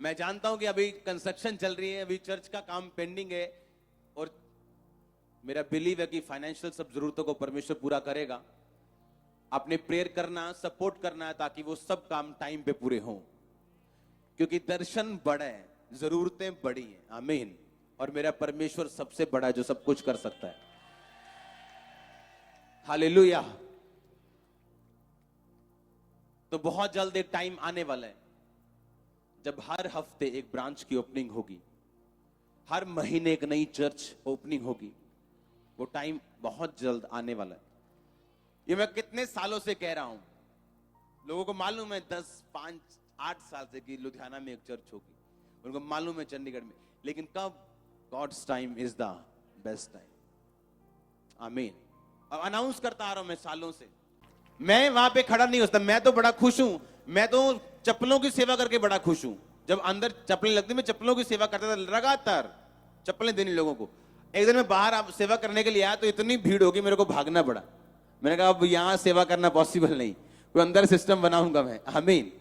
मैं जानता हूं कि अभी कंस्ट्रक्शन चल रही है, अभी चर्च का काम पेंडिंग है, और मेरा बिलीव है कि फाइनेंशियल सब जरूरतों को परमेश्वर पूरा करेगा। आपने प्रेयर करना, सपोर्ट करना है ताकि वो सब काम टाइम पे पूरे हों, क्योंकि दर्शन बड़ा है, जरूरतें बड़ी हैं। आमीन। और मेरा परमेश्वर सबसे बड़ा है जो सब कुछ कर सकता है। हालेलुया। तो बहुत जल्द एक टाइम आने वाला है जब हर हफ्ते एक ब्रांच की ओपनिंग होगी, हर महीने एक नई चर्च ओपनिंग होगी। वो टाइम बहुत जल्द आने वाला है। ये मैं कितने सालों से कह रहा हूं, लोगों को मालूम है 10, 5, 8 साल से कि लुधियाना में एक चर्च होगी, उनको मालूम है चंडीगढ़ में, लेकिन कब? God's time is the best time. आमीन। अब अनाउंस करता आ रहा हूं मैं सालों से। मैं वहां पे खड़ा नहीं होता, मैं तो बड़ा खुश हूं। मैं तो चप्पलों की सेवा करके बड़ा खुश हूं। जब अंदर चप्पलें लगती, मैं चप्पलों की सेवा करता था, लगातार चप्पलें देनी लोगों को। एक दिन मैं बाहर आप सेवा करने के लिए आया तो इतनी भीड़ होगी, मेरे को भागना पड़ा। मैंने कहा अब यहां सेवा करना पॉसिबल नहीं, कोई अंदर सिस्टम बनाऊंगा मैं। आमीन।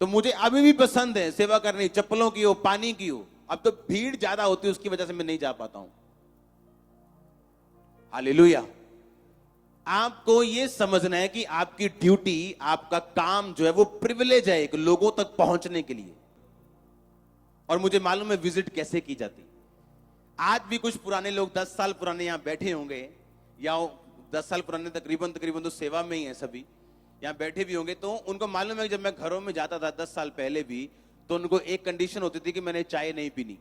तो मुझे अभी भी पसंद है सेवा करनी, चप्पलों की हो, पानी की हो। अब तो भीड़ ज्यादा होती है, उसकी वजह से मैं नहीं जा पाता हूं। हालेलुया। आपको यह समझना है कि आपकी ड्यूटी, आपका काम जो है वो प्रिविलेज है एक लोगों तक पहुंचने के लिए। और मुझे मालूम है विजिट कैसे की जाती। आज भी कुछ पुराने लोग 10 साल पुराने यहां बैठे होंगे, या 10 साल पुराने तकरीबन तो सेवा में ही है, सभी यहां बैठे भी होंगे। तो उनको मालूम है कि जब मैं घरों में जाता था 10 साल पहले भी, तो उनको एक कंडीशन होती थी कि मैंने चाय नहीं पीनी।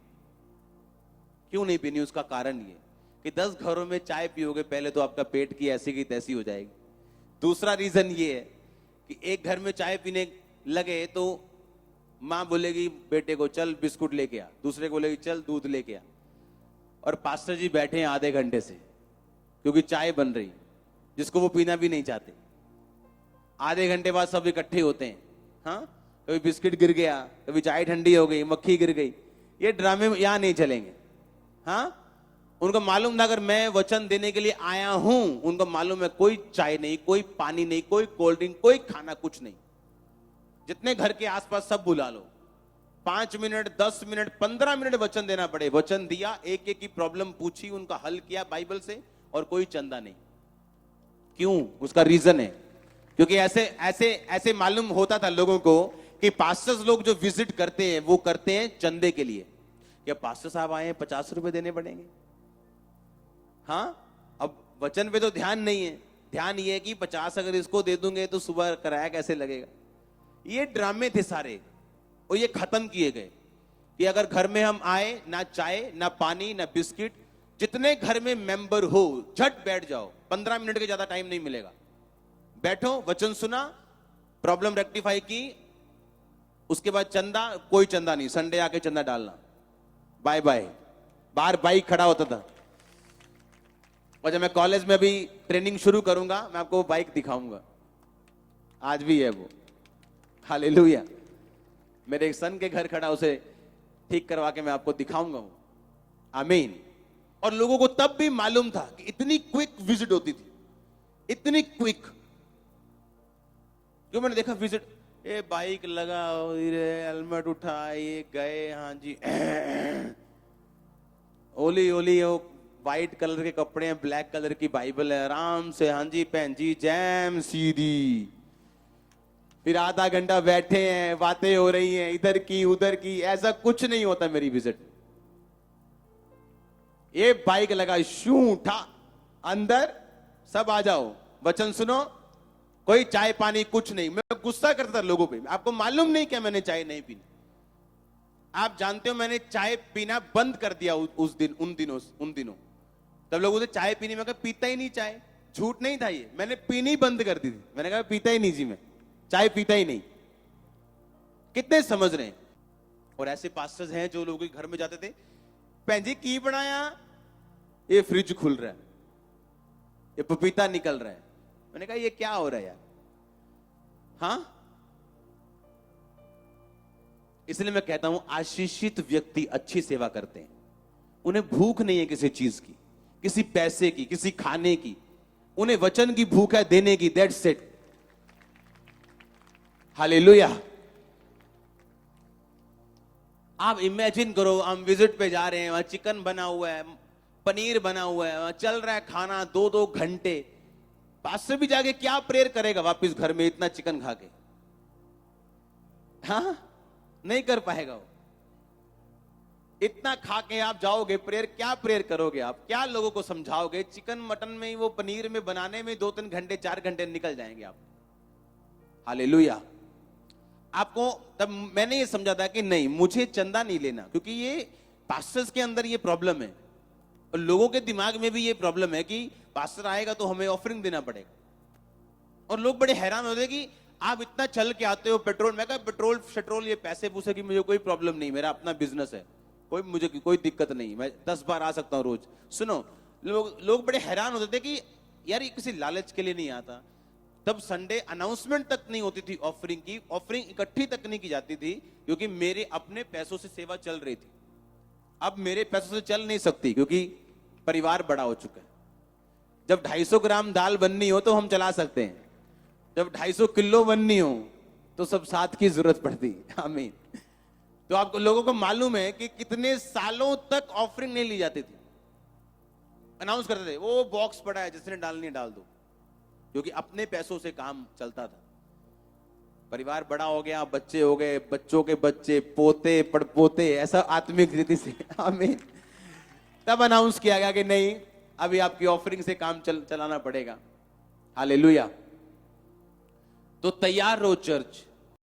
क्यों नहीं पीनी? उसका कारण ये कि 10 घरों में चाय पियोगे, पहले तो आपका पेट की ऐसी की तैसी हो जाएगी। दूसरा रीजन ये है कि एक घर में चाय पीने लगे तो मां बोलेगी बेटे को चल बिस्कुट लेके आ, दूसरे को बोलेगी चल दूध लेके आ, और पास्टर जी बैठे हैं आधे घंटे से क्योंकि चाय बन रही, जिसको वो पीना भी नहीं चाहते। आधे घंटे बाद सब इकट्ठे होते हैं। हाँ, कभी बिस्किट गिर गया, कभी चाय ठंडी हो गई, मक्खी गिर गई। ये ड्रामे यहां नहीं चलेंगे। हाँ, उनको मालूम था अगर मैं वचन देने के लिए आया हूं, उनको मालूम है कोई चाय नहीं, कोई पानी नहीं, कोई कोल्ड ड्रिंक, कोई खाना, कुछ नहीं। जितने घर के आसपास सब बुला लो, 5 मिनट, 10 मिनट, 15 मिनट वचन देना पड़े। वचन दिया, एक एक की प्रॉब्लम पूछी, उनका हल किया बाइबल से, और कोई चंदा नहीं। क्यों? उसका रीजन है क्योंकि ऐसे ऐसे ऐसे मालूम होता था लोगों को कि पास्टर्स लोग जो विजिट करते हैं वो करते हैं चंदे के लिए। क्या पास्टर साहब आए हैं, 50 रुपए देने पड़ेंगे? हाँ, अब वचन पे तो ध्यान नहीं है। ध्यान ये है कि 50 अगर इसको दे दूंगे तो सुबह किराया कैसे लगेगा। ये ड्रामे थे सारे, और ये खत्म किए गए कि अगर घर में हम आए, ना चाय, ना पानी, ना बिस्किट, जितने घर में मेंबर हो झट बैठ जाओ, 15 मिनट के ज्यादा टाइम नहीं मिलेगा। बैठो, वचन सुना, प्रॉब्लम रेक्टिफाई की, उसके बाद चंदा, कोई चंदा नहीं, संडे आके चंदा डालना, बाय बाय। बाहर बाइक खड़ा होता था, और जब मैं कॉलेज में अभी ट्रेनिंग शुरू करूंगा, मैं आपको वो बाइक दिखाऊंगा। आज भी है वो। हालेलुया। मेरे एक सन के घर खड़ा, उसे ठीक करवा के मैं आपको दिखाऊंगा वो। आमीन। और लोगों को तब भी मालूम था कि इतनी क्विक विजिट होती थी, इतनी क्विक। क्यों? मैंने देखा विजिट, ए बाइक लगा, हेलमेट उठा, ये गए, हाँ जी, ओली ओली, वो व्हाइट कलर के कपड़े हैं, ब्लैक कलर की बाइबल है, आराम से, हाँ जी बहन जी, जैम सीधी। फिर आधा घंटा बैठे हैं, बातें हो रही हैं, इधर की उधर की। ऐसा कुछ नहीं होता मेरी विजिट। ये बाइक लगा, शू उठा, अंदर, सब आ जाओ, वचन सुनो, कोई चाय पानी कुछ नहीं। मैं गुस्सा करता था लोगों पे। आपको मालूम नहीं क्या मैंने चाय नहीं पीनी? आप जानते हो मैंने चाय पीना बंद कर दिया उन दिनों। तब लोग उसे चाय पीनी, मैं कहा पीता ही नहीं चाय। झूठ नहीं था ये, मैंने पीनी बंद कर दी थी। मैंने कहा पीता ही नहीं जी, मैं चाय पीता ही नहीं। कितने समझ रहे हैं? और ऐसे पास्टर्स हैं जो लोगों के घर में जाते थे, भैन जी की बनाया, ये फ्रिज खुल रहा है, ये पपीता निकल रहा है। मैंने कहा ये क्या हो रहा है यार? हाँ, इसलिए मैं कहता हूं आशीषित व्यक्ति अच्छी सेवा करते हैं। उन्हें भूख नहीं है किसी चीज की, किसी पैसे की, किसी खाने की। उन्हें वचन की भूख है, देने की। That's it. हालेलुया। आप इमेजिन करो, हम विजिट पे जा रहे हैं, वहां चिकन बना हुआ है, पनीर बना हुआ है, वहां चल रहा है खाना 2-2 घंटे। पास्टर भी जाके क्या प्रेयर करेगा वापस घर में इतना चिकन खा के? हाँ, नहीं कर पाएगा वो। इतना खा के आप जाओगे प्रेयर, क्या प्रेयर करोगे आप? क्या लोगों को समझाओगे? चिकन मटन में ही, वो पनीर में बनाने में 2-3 घंटे 4 घंटे निकल जाएंगे आप। हालेलुया। आपको तब मैंने ये समझा था कि नहीं, मुझे चंदा नहीं लेना, क्योंकि ये पास्टर्स के अंदर ये प्रॉब्लम है और लोगों के दिमाग में भी ये प्रॉब्लम है कि पास्टर आएगा तो हमें ऑफरिंग देना पड़ेगा। और लोग बड़े हैरान होते हैं कि आप इतना चल के आते हो, पेट्रोल, मैं कहा पेट्रोल शेट्रोल ये पैसे पूछे कि मुझे कोई प्रॉब्लम नहीं, मेरा अपना बिजनेस है, मुझे कोई दिक्कत नहीं, मैं 10 बार आ सकता हूं रोज। सुनो, लोग बड़े हैरान होते थे कि यार ये किसी लालच के लिए नहीं आता। तब संडे अनाउंसमेंट तक नहीं होती थी ऑफरिंग की, ऑफरिंग इकट्ठी तक नहीं की जाती थी, क्योंकि मेरे अपने पैसों से सेवा चल रही थी। अब मेरे पैसों से चल नहीं सकती, क्योंकि परिवार बड़ा हो चुका है। जब 250 ग्राम दाल बननी हो तो हम चला सकते हैं, जब 250 किलो बननी हो तो सब साथ की जरूरत पड़ती। आमीन। तो आपको लोगों को मालूम है कि कितने सालों तक ऑफरिंग नहीं ली जाती थी। अनाउंस करते थे, वो बॉक्स पड़ा है, जिसने डालनी है डाल दो, क्योंकि अपने पैसों से काम चलता था। परिवार बड़ा हो गया, बच्चे हो गए, बच्चों के बच्चे, पोते पड़पोते, ऐसा आत्मिक रीति से। आमीन। तब अनाउंस किया गया कि नहीं, अभी आपकी ऑफरिंग से काम चलाना पड़ेगा। हालेलुया। तो तैयार रहो चर्च,